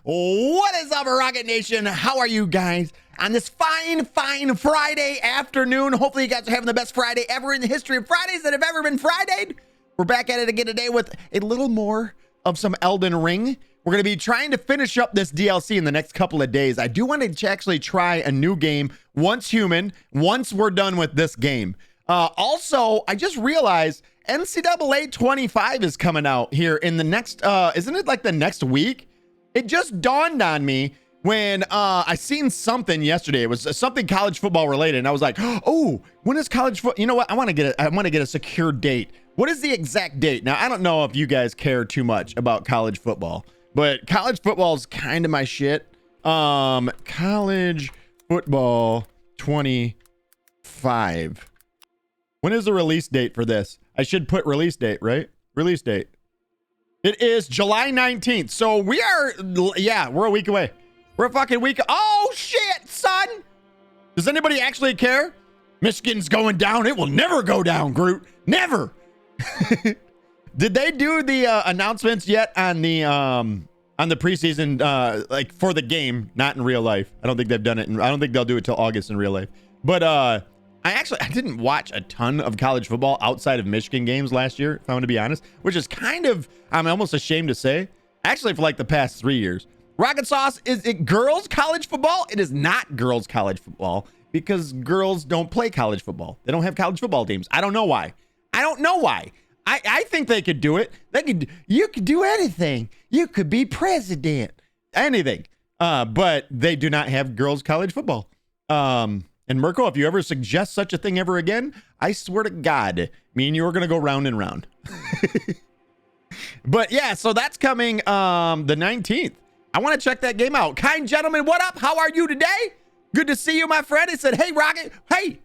What is up, Rocket Nation? How are you guys on this fine Friday afternoon? Hopefully you guys are having the best Friday ever in the history of Fridays that have ever been Fridayed. We're back at it again today with a little more of some Elden Ring. We're going to be trying to finish up this DLC in the next couple of days. I do want to actually try a new game, Once Human, once we're done with this game. Also, I just realized NCAA 25 is coming out here in the next, isn't it like the next week? It just dawned on me when I seen something yesterday. It was something college football related, and I was like, "Oh, when is college football? You know what? I want to get a secure date. What is the exact date?" Now, I don't know if you guys care too much about college football, but college football is kind of my shit. College football 25. When is the release date for this? I should put release date, right? Release date. It is July 19th. So we are, yeah, we're a week away. We're a fucking week. Oh, shit, son. Does anybody actually care? Michigan's going down. It will never go down, Groot. Never. Did they do the announcements yet on the preseason, like for the game, not in real life? I don't think they've done it. I don't think they'll do it till August in real life. But I didn't watch a ton of college football outside of Michigan games last year, if I'm going to be honest, which is kind of, I'm almost ashamed to say, actually for like the past 3 years. Rockitsauce, is it girls college football? It is not girls college football because girls don't play college football. They don't have college football teams. I don't know why. I think they could do it. You could do anything. You could be president, anything. But they do not have girls college football. And Mirko, if you ever suggest such a thing ever again, I swear to God, me and you are going to go round and round. But yeah, so that's coming the 19th. I want to check that game out. Kind gentleman, what up? How are you today? Good to see you, my friend. He said, hey, Rocket. Hey.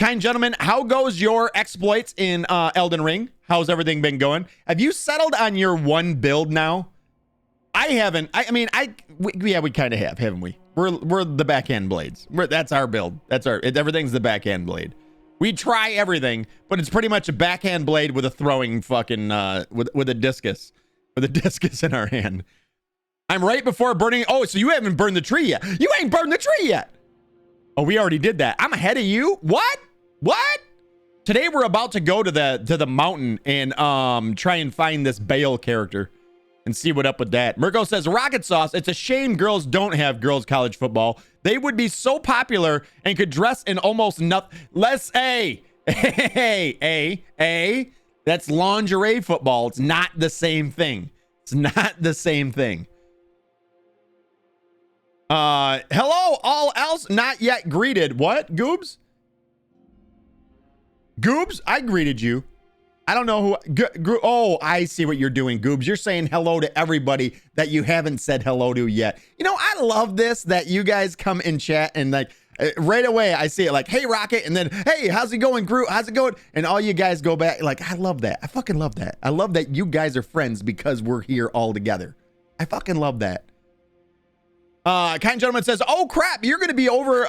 Kind gentleman, how goes your exploits in Elden Ring? How's everything been going? Have you settled on your one build now? I haven't. We kind of have, haven't we? We're the backhand blades. That's our build. Everything's the backhand blade. We try everything, but it's pretty much a backhand blade with a throwing fucking with a discus in our hand. I'm right before burning. Oh, so you haven't burned the tree yet? You ain't burned the tree yet. Oh, we already did that. I'm ahead of you. What? Today we're about to go to the mountain and try and find this Bale character and see what up with that. Mirko says, Rockitsauce, it's a shame girls don't have girls college football. They would be so popular and could dress in almost nothing. Let's that's lingerie football. It's not the same thing. Hello, all else not yet greeted. What, Goobs? Goobs, I greeted you. I don't know who. Oh, I see what you're doing, Goobs. You're saying hello to everybody that you haven't said hello to yet. You know, I love this, that you guys come in chat and like right away I see it like, hey, Rocket, and then, hey, how's it going, Groot? How's it going? And all you guys go back. Like, I love that. I fucking love that. I love that you guys are friends because we're here all together. I fucking love that. Kind gentleman says, oh crap, you're gonna be over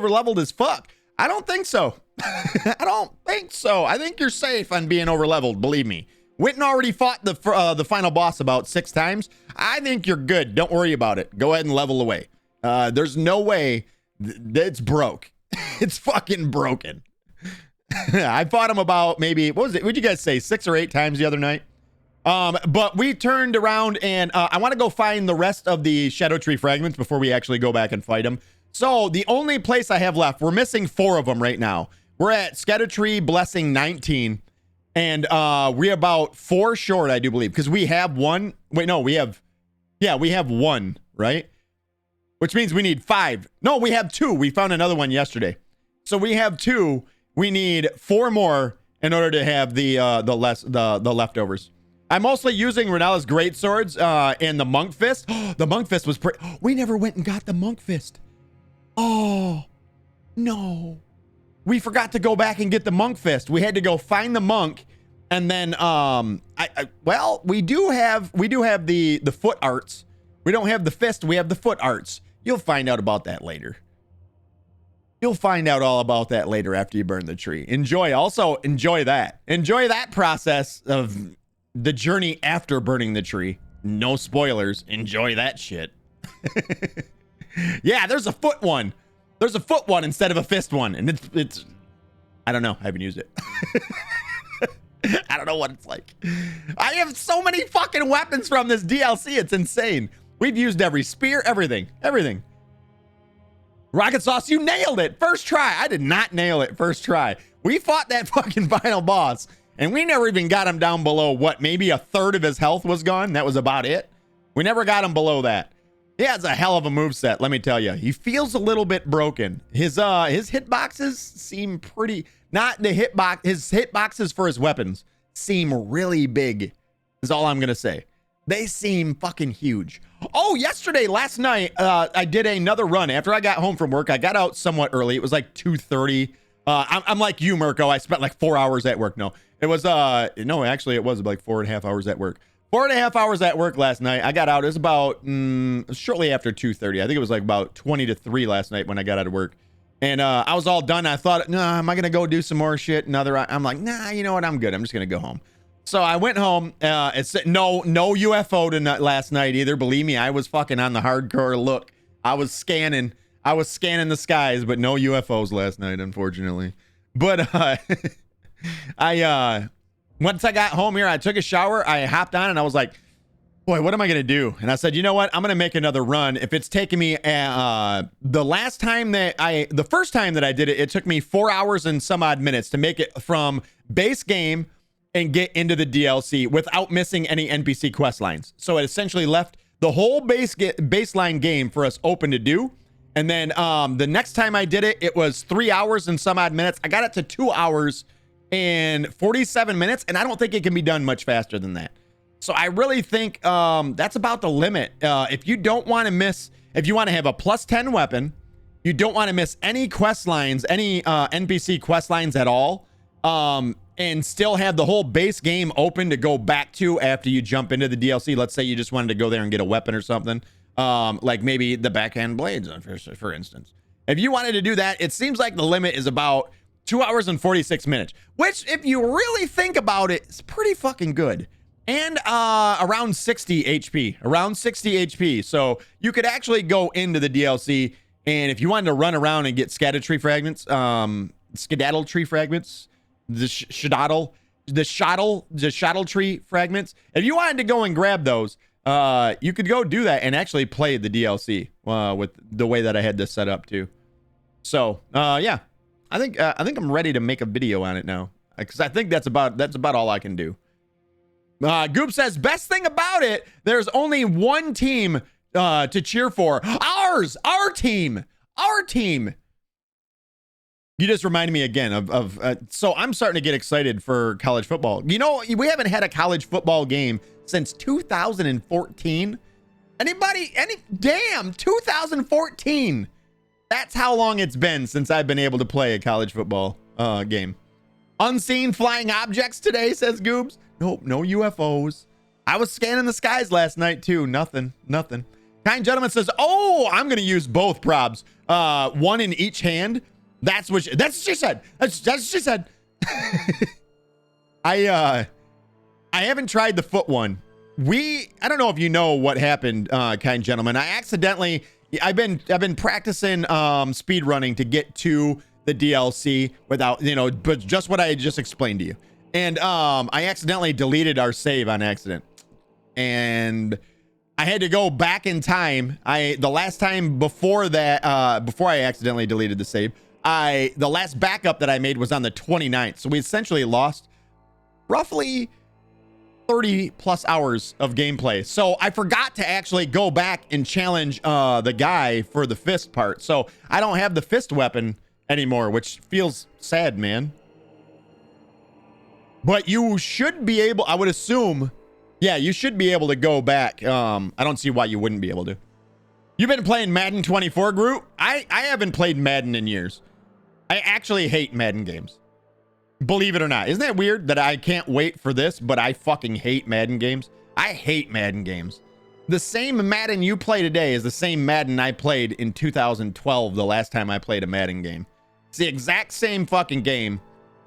leveled as fuck. I don't think so. I don't think so. I think you're safe on being over leveled. Believe me. Witten already fought the final boss about 6 times. I think you're good. Don't worry about it. Go ahead and level away. There's no way it's broke. It's fucking broken. I fought him about maybe, what was it? What'd you guys say? 6 or 8 times the other night. But we turned around and I want to go find the rest of the Shadow Tree fragments before we actually go back and fight him. So the only place I have left, we're missing 4 of them right now. We're at Shadow Tree Blessing 19, and we're about 4 short, I do believe, because we have 1. Wait, no, we have 1, right? Which means we need 5. No, we have 2. We found another one yesterday. So we have 2. We need 4 more in order to have the leftovers. I'm mostly using Renella's great swords and the monk fist. The monk fist was pretty. We never went and got the monk fist. Oh no, we forgot to go back and get the monk fist. We had to go find the monk, and then well, we do have the foot arts. We don't have the fist. We have the foot arts. You'll find out about that later. You'll find out all about that later after you burn the tree. Enjoy that. Enjoy that process of the journey after burning the tree. No spoilers. Enjoy that shit. Yeah, there's a foot one. There's a foot one instead of a fist one. And it's I don't know. I haven't used it. I don't know what it's like. I have so many fucking weapons from this DLC. It's insane. We've used every spear, everything. Rockitsauce, you nailed it. First try. I did not nail it first try. We fought that fucking final boss, and we never even got him down below what? Maybe a third of his health was gone. That was about it. We never got him below that. He has a hell of a moveset, let me tell you. He feels a little bit broken. His hitboxes seem pretty... Not the hitbox... His hitboxes for his weapons seem really big, is all I'm going to say. They seem fucking huge. Oh, last night, I did another run. After I got home from work, I got out somewhat early. It was like 2:30. I'm like you, Mirko. I spent like 4 hours at work. No, it was... No, actually, it was like 4.5 hours at work. 4.5 hours at work last night. I got out. It was about shortly after 2:30. I think it was like about 20 to 3 last night when I got out of work. And I was all done. I thought, nah, am I going to go do some more shit? I'm like, nah, you know what? I'm good. I'm just going to go home. So I went home. It's no UFO last night either. Believe me, I was fucking on the hardcore look. I was scanning the skies, but no UFOs last night, unfortunately. But once I got home here, I took a shower. I hopped on and I was like, boy, what am I going to do? And I said, you know what? I'm going to make another run. If it's taking me the first time that I did it, it took me 4 hours and some odd minutes to make it from base game and get into the DLC without missing any NPC quest lines. So it essentially left the whole baseline game for us open to do. And then the next time I did it, it was 3 hours and some odd minutes. I got it to 2 hours and 47 minutes, and I don't think it can be done much faster than that. So I really think that's about the limit. If you don't want to miss, if you want to have a plus 10 weapon, you don't want to miss any quest lines, any NPC quest lines at all, and still have the whole base game open to go back to after you jump into the DLC. Let's say you just wanted to go there and get a weapon or something, like maybe the backhand blades, for instance. If you wanted to do that, it seems like the limit is about 2 hours and 46 minutes, which if you really think about it, is pretty fucking good. And around 60 HP. So you could actually go into the DLC, and if you wanted to run around and get scatter tree fragments, skedaddle tree fragments, the shadow tree fragments, if you wanted to go and grab those, you could go do that and actually play the DLC with the way that I had this set up too. So yeah, I think I'm ready to make a video on it now, because I think that's about all I can do. Goop says, best thing about it, there's only one team to cheer for. Our team. You just reminded me again of so I'm starting to get excited for college football. You know, we haven't had a college football game since 2014. Damn, 2014. That's how long it's been since I've been able to play a college football game. Unseen flying objects today, says Goobs. Nope, no UFOs. I was scanning the skies last night too. Nothing. Kind gentleman says, oh, I'm gonna use both probs. One in each hand. That's what she said. That's what she said. I haven't tried the foot one. I don't know if you know what happened, kind gentleman. I've been practicing speed running to get to the DLC without, but just what I just explained to you. And I accidentally deleted our save on accident. And I had to go back in time. The last time before that, before I accidentally deleted the save, the last backup that I made was on the 29th. So we essentially lost roughly 30 plus hours of gameplay. So I forgot to actually go back and challenge the guy for the fist part. So I don't have the fist weapon anymore, which feels sad, man. But you should be able, I would assume, yeah, you should be able to go back. I don't see why you wouldn't be able to. You've been playing Madden 24, Groot? I haven't played Madden in years. I actually hate Madden games. Believe it or not. Isn't that weird that I can't wait for this, but I fucking hate Madden games? I hate Madden games. The same Madden you play today is the same Madden I played in 2012, the last time I played a Madden game. It's the exact same fucking game.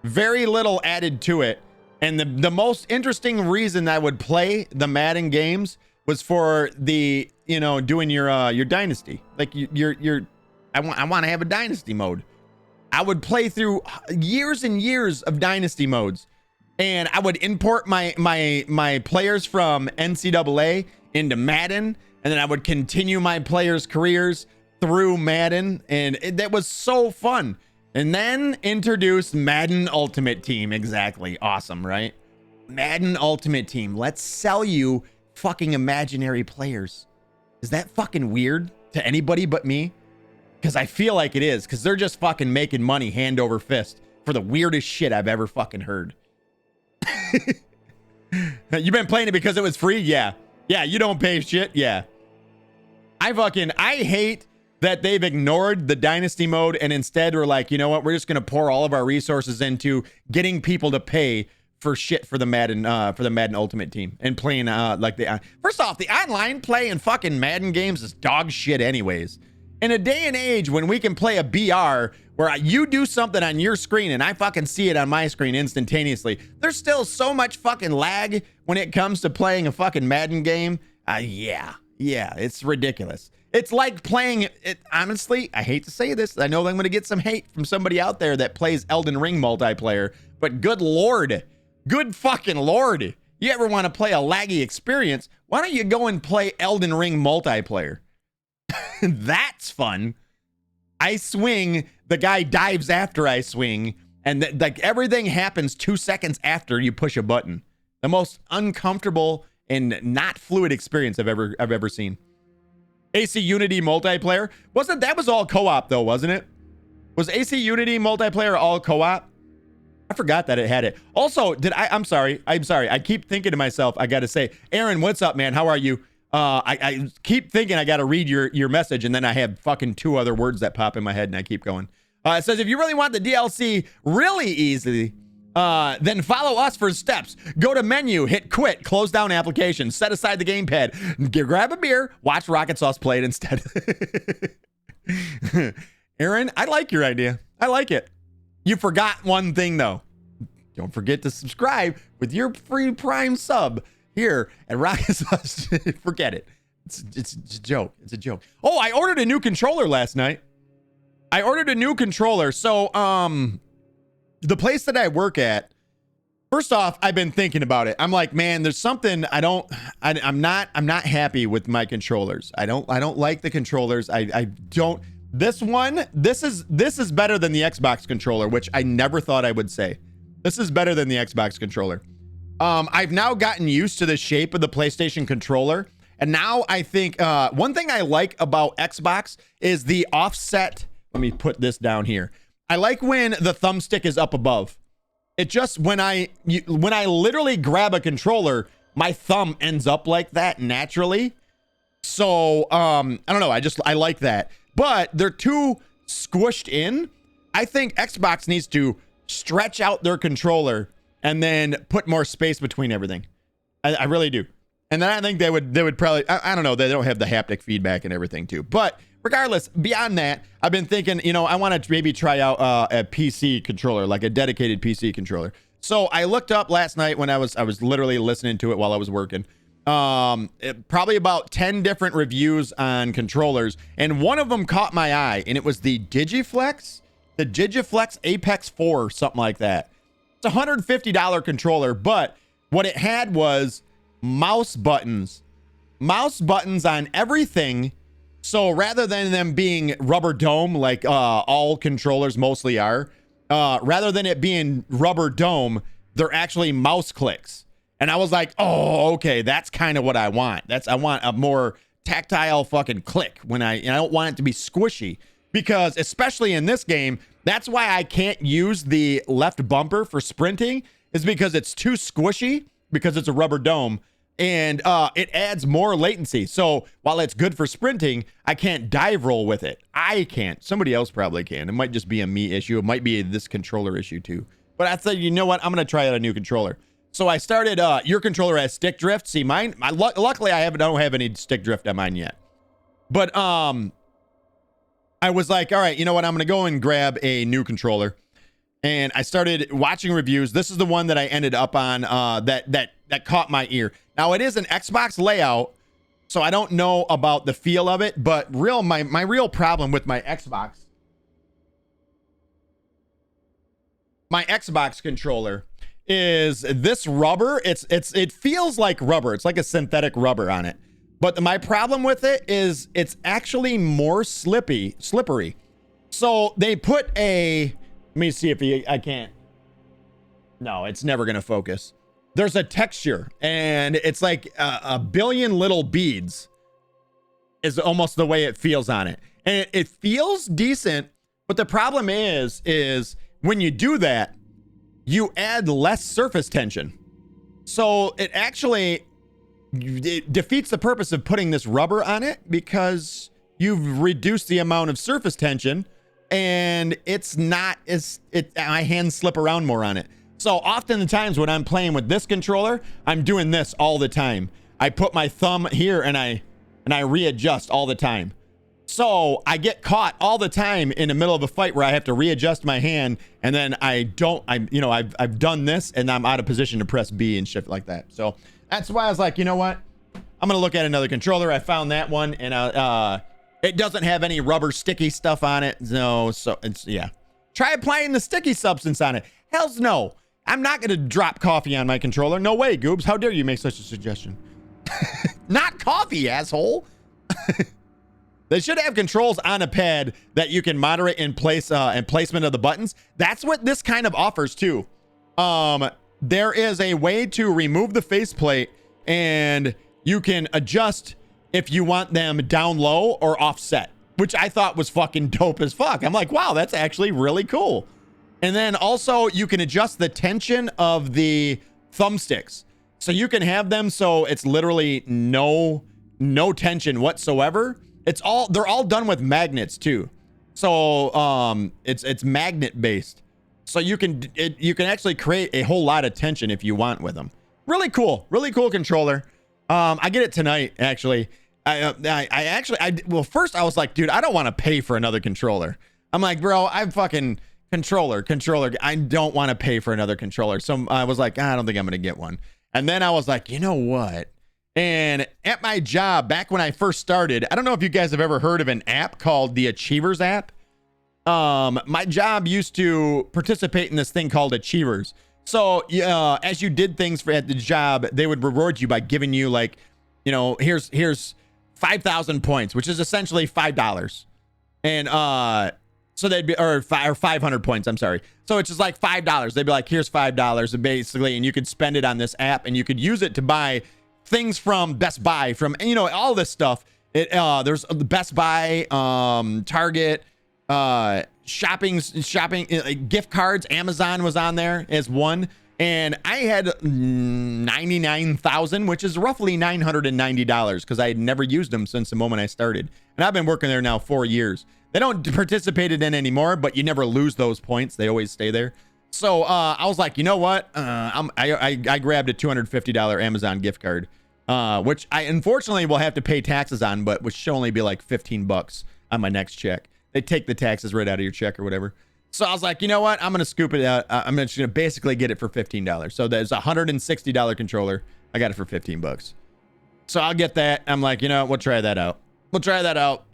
Very little added to it. And the most interesting reason I would play the Madden games was for the, you know, doing your dynasty. Like I want to have a dynasty mode. I would play through years and years of dynasty modes, and I would import my players from NCAA into Madden, and then I would continue my players' careers through Madden, and that was so fun. And then introduced Madden Ultimate Team. Exactly. Awesome, right? Madden Ultimate Team. Let's sell you fucking imaginary players. Is that fucking weird to anybody but me? Because I feel like it is, because they're just fucking making money hand over fist for the weirdest shit I've ever fucking heard. You've been playing it because it was free? Yeah. Yeah, you don't pay shit? Yeah. I hate that they've ignored the dynasty mode and instead were like, you know what, we're just going to pour all of our resources into getting people to pay for shit for the Madden Ultimate Team and playing like the first off, the online play in fucking Madden games is dog shit anyways. In a day and age when we can play a BR where you do something on your screen and I fucking see it on my screen instantaneously, there's still so much fucking lag when it comes to playing a fucking Madden game. Yeah, it's ridiculous. It's like playing it. Honestly, I hate to say this. I know I'm going to get some hate from somebody out there that plays Elden Ring multiplayer, but good Lord, good fucking Lord. You ever want to play a laggy experience? Why don't you go and play Elden Ring multiplayer? That's fun. I swing, the guy dives after I swing, and like everything happens 2 seconds after you push a button. The most uncomfortable and not fluid experience I've ever seen. AC Unity multiplayer. That was all co-op though, wasn't it? Was AC Unity multiplayer all co-op? I forgot that it had it. Also, I'm sorry. I keep thinking to myself, I got to say, Aaron, what's up, man? How are you? I keep thinking I got to read your message, and then I have fucking 2 other words that pop in my head, and I keep going. It says, if you really want the DLC really easily, then follow us for steps. Go to menu, hit quit, close down application, set aside the gamepad, grab a beer, watch Rockitsauce play it instead. Aaron, I like your idea. I like it. You forgot one thing, though. Don't forget to subscribe with your free Prime sub here at Rockitsauce. Forget it. It's a joke. It's a joke. Oh, I ordered a new controller last night. So, the place that I work at, first off, I've been thinking about it. I'm like, man, there's something I'm not happy with my controllers. I don't like the controllers. I don't. This is better than the Xbox controller, which I never thought I would say. This is better than the Xbox controller. I've now gotten used to the shape of the PlayStation controller. And now I think one thing I like about Xbox is the offset. Let me put this down here. I like when the thumbstick is up above. It just, when I literally grab a controller, my thumb ends up like that naturally. So, I don't know. I like that. But they're too squished in. I think Xbox needs to stretch out their controller and then put more space between everything. I really do. And then I think they would probably, I don't know, they don't have the haptic feedback and everything too. But regardless, beyond that, I've been thinking, you know, I want to maybe try out a PC controller, like a dedicated PC controller. So I looked up last night when I was literally listening to it while I was working. Probably about 10 different reviews on controllers, and one of them caught my eye, and it was the Digiflex Apex 4 or something like that. It's a $150 controller, but what it had was mouse buttons on everything. So rather than them being rubber dome like all controllers mostly are, rather than it being rubber dome, they're actually mouse clicks. And I was like, oh, okay, that's kind of what I want. I want a more tactile fucking click and I don't want it to be squishy, because especially in this game, that's why I can't use the left bumper for sprinting, is because it's too squishy, because it's a rubber dome, and it adds more latency. So while it's good for sprinting, I can't dive roll with it. I can't. Somebody else probably can. It might just be a me issue. It might be this controller issue too. But I said, you know what? I'm going to try out a new controller. So I started, your controller has stick drift. See, mine, luckily I don't have any stick drift on mine yet. But I was like, all right, you know what? I'm going to go and grab a new controller. And I started watching reviews. This is the one that I ended up on that caught my ear. Now, it is an Xbox layout, So I don't know about the feel of it, but my real problem with my Xbox controller is this rubber. It feels like rubber. It's like a synthetic rubber on it. But my problem with it is it's actually more slippery. So they put let me see if I can't. No, it's never going to focus. There's a texture, and it's like a billion little beads is almost the way it feels on it. And it feels decent, but the problem is when you do that, you add less surface tension. So it defeats the purpose of putting this rubber on it, because you've reduced the amount of surface tension, and my hands slip around more on it. So often the times when I'm playing with this controller, I'm doing this all the time. I put my thumb here and I readjust all the time. So I get caught all the time in the middle of a fight where I have to readjust my hand, and then I've done this and I'm out of position to press B and shit like that. So that's why I was like, you know what? I'm gonna look at another controller. I found that one, and it doesn't have any rubber sticky stuff on it. No, so yeah. Try applying the sticky substance on it. Hells no. I'm not going to drop coffee on my controller. No way, Goobs. How dare you make such a suggestion? Not coffee, asshole. They should have controls on a pad that you can moderate in place and placement of the buttons. That's what this kind of offers too. There is a way to remove the faceplate, and you can adjust if you want them down low or offset, which I thought was fucking dope as fuck. I'm like, wow, that's actually really cool. And then also you can adjust the tension of the thumbsticks. So you can have them so it's literally no tension whatsoever. They're all done with magnets too. So it's magnet based. So you can actually create a whole lot of tension if you want with them. Really cool controller. I get it tonight actually. Well, first I was like, dude, I don't want to pay for another controller. I'm like, bro, I'm fucking controller. I don't want to pay for another controller. So I was like, I don't think I'm going to get one. And then I was like, you know what? And at my job, back when I first started, I don't know if you guys have ever heard of an app called the Achievers app. My job used to participate in this thing called Achievers. So as you did things at the job, they would reward you by giving you like, here's 5,000 points, which is essentially $5. And so they'd be, or 500 points, I'm sorry. So it's just like $5. They'd be like, here's $5 basically, and you could spend it on this app, and you could use it to buy things from Best Buy, from, all this stuff. There's Best Buy, Target, shopping, gift cards. Amazon was on there as one. And I had 99,000, which is roughly $990, because I had never used them since the moment I started. And I've been working there now 4 years. They don't participate in anymore, but you never lose those points. They always stay there. So I was like, you know what? I grabbed a $250 Amazon gift card, which I unfortunately will have to pay taxes on, but which should only be like 15 bucks on my next check. They take the taxes right out of your check or whatever. So I was like, you know what? I'm going to scoop it out. I'm just going to basically get it for $15. So there's a $160 controller. I got it for 15 bucks. So I'll get that. I'm like, we'll try that out.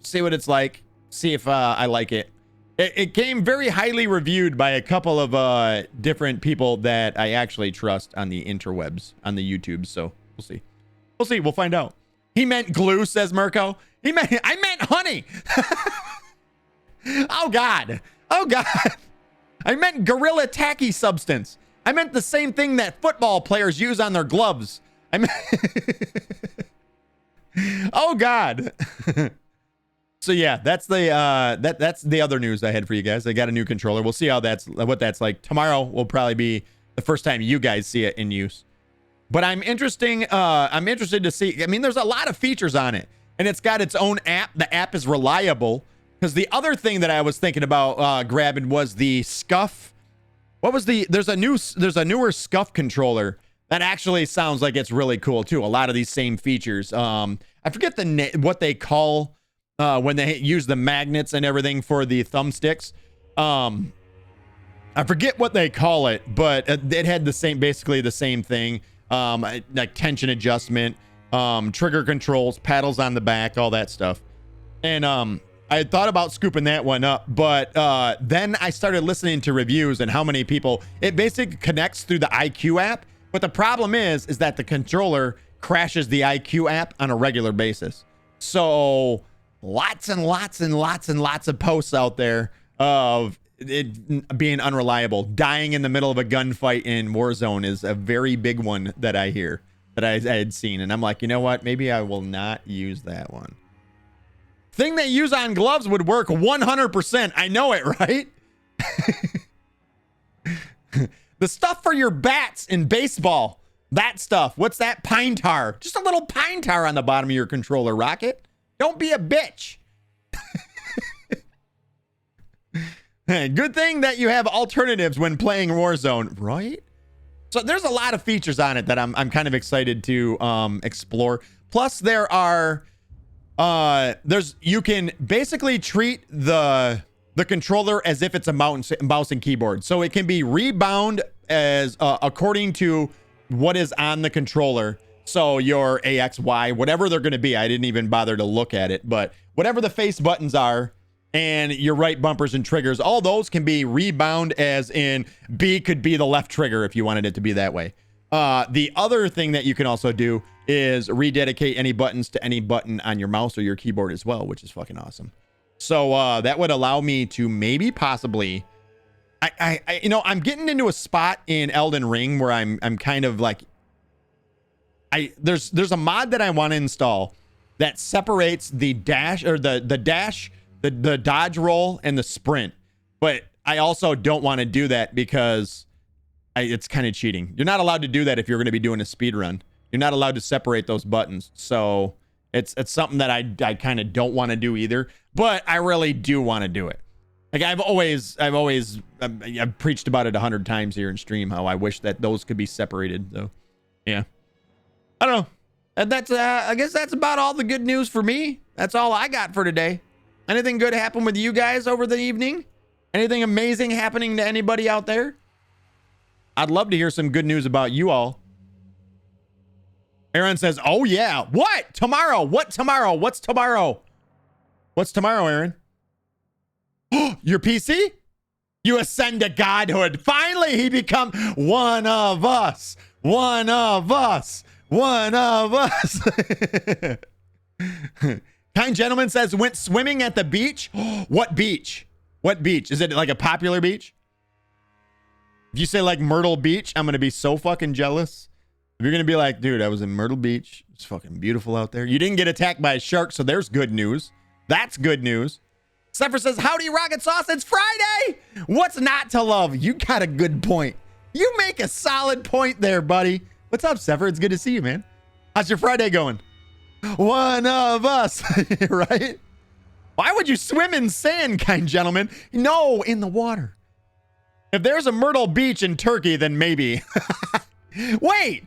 See what it's like. See if I like it. It came very highly reviewed by a couple of different people that I actually trust on the interwebs, on the YouTube. So we'll see. We'll find out. He meant glue, says Mirko. I meant honey. Oh God. I meant gorilla tacky substance. I meant the same thing that football players use on their gloves. Oh God. So yeah, that's the that's the other news I had for you guys. I got a new controller. We'll see what that's like. Tomorrow will probably be the first time you guys see it in use. But I'm interested to see. I mean, there's a lot of features on it, and it's got its own app. The app is reliable. Because the other thing that I was thinking about grabbing was the Scuff. There's a newer Scuff controller that actually sounds like it's really cool too. A lot of these same features. I forget what they call when they use the magnets and everything for the thumbsticks. I forget what they call it, but it had basically the same thing. Like tension adjustment, trigger controls, paddles on the back, all that stuff. And I had thought about scooping that one up, but then I started listening to reviews and how many people, it basically connects through the IQ app. But the problem is that the controller crashes the IQ app on a regular basis. So lots and lots and lots and lots of posts out there of it being unreliable. Dying in the middle of a gunfight in Warzone is a very big one that I hear, that I had seen. And I'm like, you know what? Maybe I will not use that one. Thing they use on gloves would work 100%. I know it, right? The stuff for your bats in baseball. That stuff. What's that? Pine tar. Just a little pine tar on the bottom of your controller, Rocket. Don't be a bitch. Good thing that you have alternatives when playing Warzone, right? So there's a lot of features on it that I'm kind of excited to explore. Plus there are you can basically treat the controller as if it's a mouse and keyboard. So it can be rebound as according to what is on the controller. So your AX, Y, whatever they're going to be. I didn't even bother to look at it, but whatever the face buttons are and your right bumpers and triggers, all those can be rebound, as in B could be the left trigger if you wanted it to be that way. The other thing that you can also do is rededicate any buttons to any button on your mouse or your keyboard as well, which is fucking awesome. So that would allow me to maybe possibly, you know, I'm getting into a spot in Elden Ring where I'm kind of like, there's a mod that I want to install that separates the dash or the dodge roll and the sprint. But I also don't want to do that because it's kind of cheating. You're not allowed to do that if you're going to be doing a speed run. You're not allowed to separate those buttons. So it's something that I kind of don't want to do either, but I really do want to do it. Like I've preached about it 100 times here in stream, how I wish that those could be separated. So yeah, I don't know. And that's, I guess that's about all the good news for me. That's all I got for today. Anything good happen with you guys over the evening? Anything amazing happening to anybody out there? I'd love to hear some good news about you all. Aaron says, oh yeah. What? Tomorrow. What tomorrow? What's tomorrow? What's tomorrow, Aaron? Your PC? You ascend to godhood. Finally, he become one of us. One of us. One of us. Kind gentleman says, went swimming at the beach. What beach? What beach? Is it like a popular beach? If you say like Myrtle Beach, I'm going to be so fucking jealous. If you're going to be like, dude, I was in Myrtle Beach. It's fucking beautiful out there. You didn't get attacked by a shark, so there's good news. That's good news. Sepher says, howdy, Rockitsauce. It's Friday. What's not to love? You got a good point. You make a solid point there, buddy. What's up, Sepher? It's good to see you, man. How's your Friday going? One of us, right? Why would you swim in sand, kind gentleman? No, in the water. If there's a Myrtle Beach in Turkey, then maybe. Wait,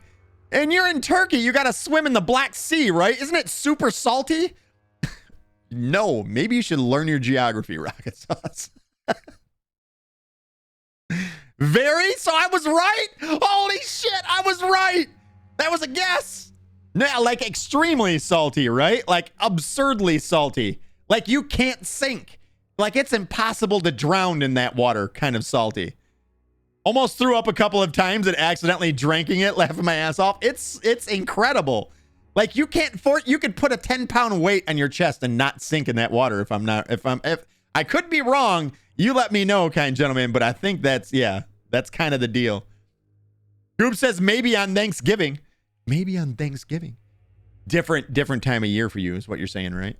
and you're in Turkey, you gotta swim in the Black Sea, right? Isn't it super salty? No, maybe you should learn your geography, Rockitsauce. Very? So I was right? Holy shit, I was right. That was a guess. No, like extremely salty, right? Like absurdly salty. Like you can't sink. Like it's impossible to drown in that water, kind of salty. Almost threw up a couple of times and accidentally drinking it, laughing my ass off. It's incredible. Like you you could put a 10-pound weight on your chest and not sink in that water. If I could be wrong, you let me know, kind gentleman, but I think that's kind of the deal. Group says maybe on Thanksgiving. Maybe on Thanksgiving. Different time of year for you is what you're saying, right?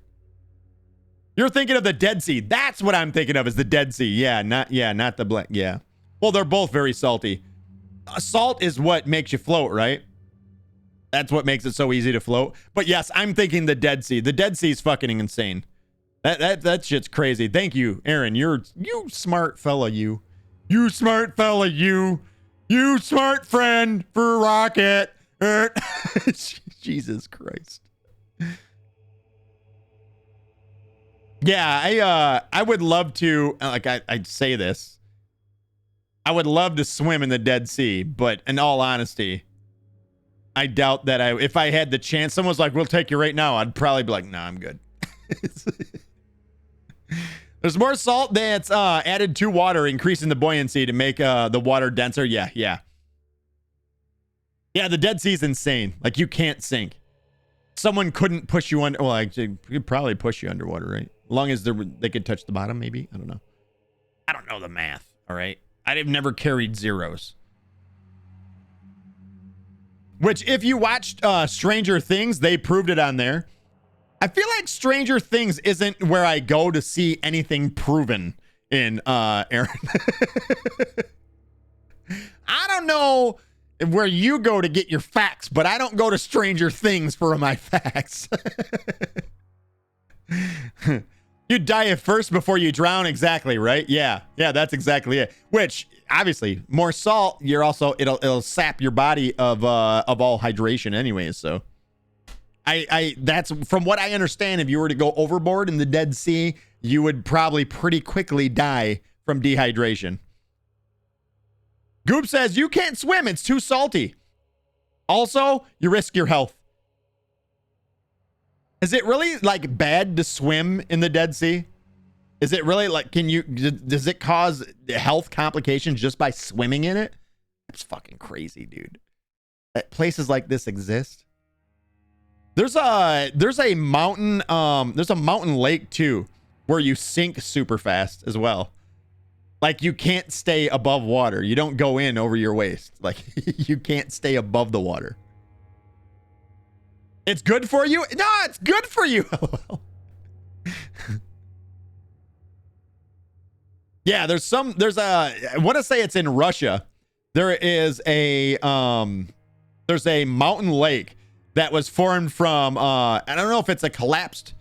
You're thinking of the Dead Sea. That's what I'm thinking of, is the Dead Sea. Yeah, not the black. Yeah. Well, they're both very salty. Salt is what makes you float, right? That's what makes it so easy to float. But yes, I'm thinking the Dead Sea. The Dead Sea is fucking insane. That shit's crazy. Thank you, Aaron. You smart fella, you. You smart fella, you. You smart friend for Rocket. Jesus Christ. Yeah, I would love to, like I'd say this. I would love to swim in the Dead Sea, but in all honesty, I doubt that if I had the chance, someone's like, we'll take you right now, I'd probably be like, nah, I'm good. There's more salt that's added to water, increasing the buoyancy to make the water denser. Yeah, yeah. Yeah, the Dead Sea is insane. Like, you can't sink. Someone couldn't push you under. Well, actually, you could probably push you underwater, right? As long as they could touch the bottom, maybe. I don't know. I don't know the math, all right? I've never carried zeros. Which, if you watched Stranger Things, they proved it on there. I feel like Stranger Things isn't where I go to see anything proven in Aaron. I don't know where you go to get your facts, but I don't go to Stranger Things for my facts. You die first before you drown, exactly, right? Yeah, that's exactly it. Which, obviously, more salt, you're also it'll sap your body of all hydration anyways, so I that's from what I understand. If you were to go overboard in the Dead Sea, you would probably pretty quickly die from dehydration. Goop says, you can't swim. It's too salty. Also, you risk your health. Is it really, like, bad to swim in the Dead Sea? Is it really, like, does it cause health complications just by swimming in it? That's fucking crazy, dude. That places like this exist. There's a mountain, there's a mountain lake, too, where you sink super fast as well. Like, you can't stay above water. You don't go in over your waist. Like, you can't stay above the water. It's good for you? No, it's good for you. Yeah, I want to say it's in Russia. There is there's a mountain lake that was formed from, I don't know if it's a collapsed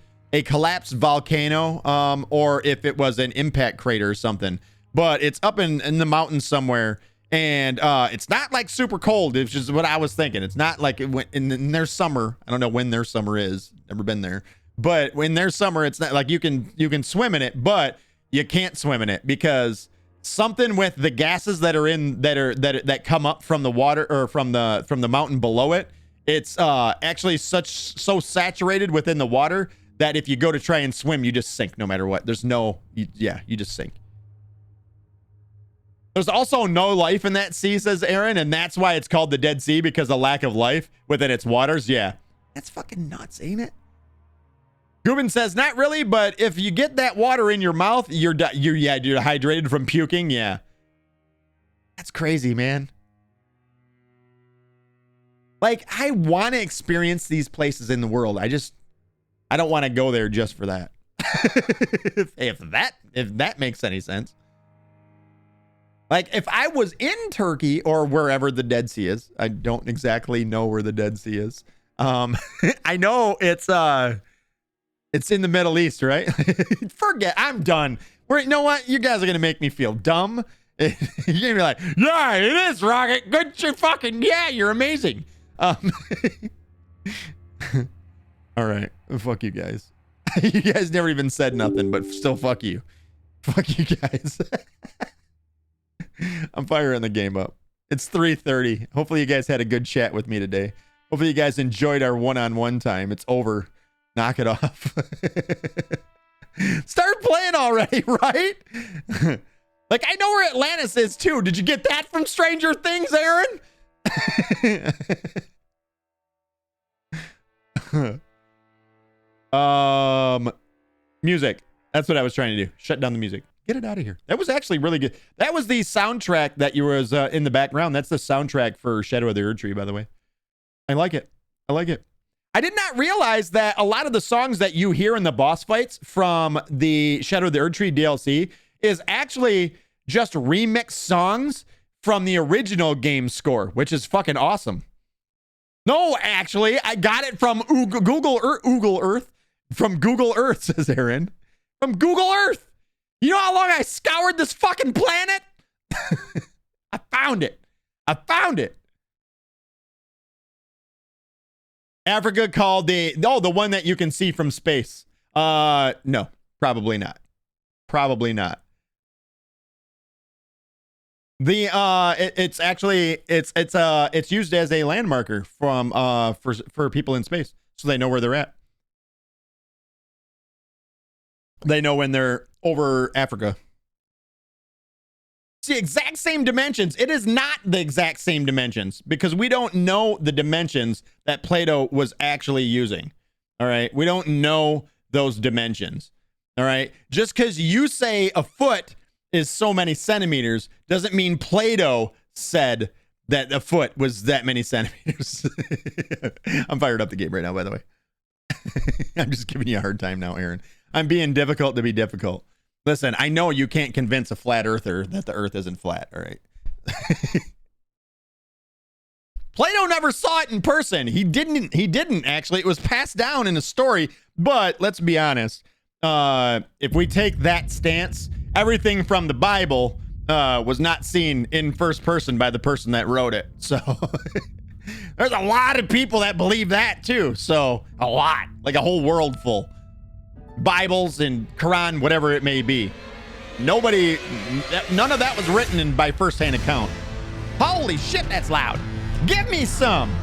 volcano, or if it was an impact crater or something. But it's up in the mountains somewhere, and it's not like super cold. It's just what I was thinking. It's not like it went in their summer. I don't know when their summer is. Never been there. But when their summer, it's not like you can swim in it, but you can't swim in it because something with the gases that are in that come up from the water or from the mountain below it. It's actually so saturated within the water that if you go to try and swim, you just sink no matter what. There's you just sink. There's also no life in that sea, says Aaron, and that's why it's called the Dead Sea, because of lack of life within its waters. Yeah. That's fucking nuts, ain't it? Gubin says, not really, but if you get that water in your mouth, you're hydrated from puking. Yeah. That's crazy, man. Like, I want to experience these places in the world. I don't want to go there just for that. if that makes any sense. Like, if I was in Turkey or wherever the Dead Sea is, I don't exactly know where the Dead Sea is. I know it's in the Middle East, right? Forget, I'm done. You know what? You guys are gonna make me feel dumb. You're gonna be like, yeah, it is, Rocket. Good shit, fucking yeah, you're amazing. All right, fuck you guys. You guys never even said nothing, but still, fuck you. Fuck you guys. I'm firing the game up. It's 3:30. Hopefully you guys had a good chat with me today. Hopefully you guys enjoyed our one-on-one time. It's over. Knock it off. Start playing already, right? Like, I know where Atlantis is too. Did you get that from Stranger Things, Aaron? Music. That's what I was trying to do. Shut down the music. Get it out of here. That was actually really good. That was the soundtrack that you was in the background. That's the soundtrack for Shadow of the Erdtree, by the way. I like it. I like it. I did not realize that a lot of the songs that you hear in the boss fights from the Shadow of the Erdtree DLC is actually just remixed songs from the original game score, which is fucking awesome. No, actually, I got it from Google Earth. From Google Earth, says Aaron. From Google Earth. You know how long I scoured this fucking planet? I found it. I found it. Africa called the one that you can see from space. No, probably not. Probably not. It's actually it's used as a landmarker from for people in space, so they know where they're at. They know when they're over Africa. It's the exact same dimensions. It is not the exact same dimensions because we don't know the dimensions that Plato was actually using. All right. We don't know those dimensions. All right. Just because you say a foot is so many centimeters doesn't mean Plato said that a foot was that many centimeters. I'm fired up the game right now, by the way. I'm just giving you a hard time now, Aaron. I'm being difficult to be difficult. Listen, I know you can't convince a flat earther that the earth isn't flat, all right? Plato never saw it in person. He didn't actually. It was passed down in a story, but let's be honest. If we take that stance, everything from the Bible was not seen in first person by the person that wrote it. So there's a lot of people that believe that too. So a lot, like a whole world full. Bibles and Quran, whatever it may be. None of that was written in by first-hand account. Holy shit, that's loud. Give me some.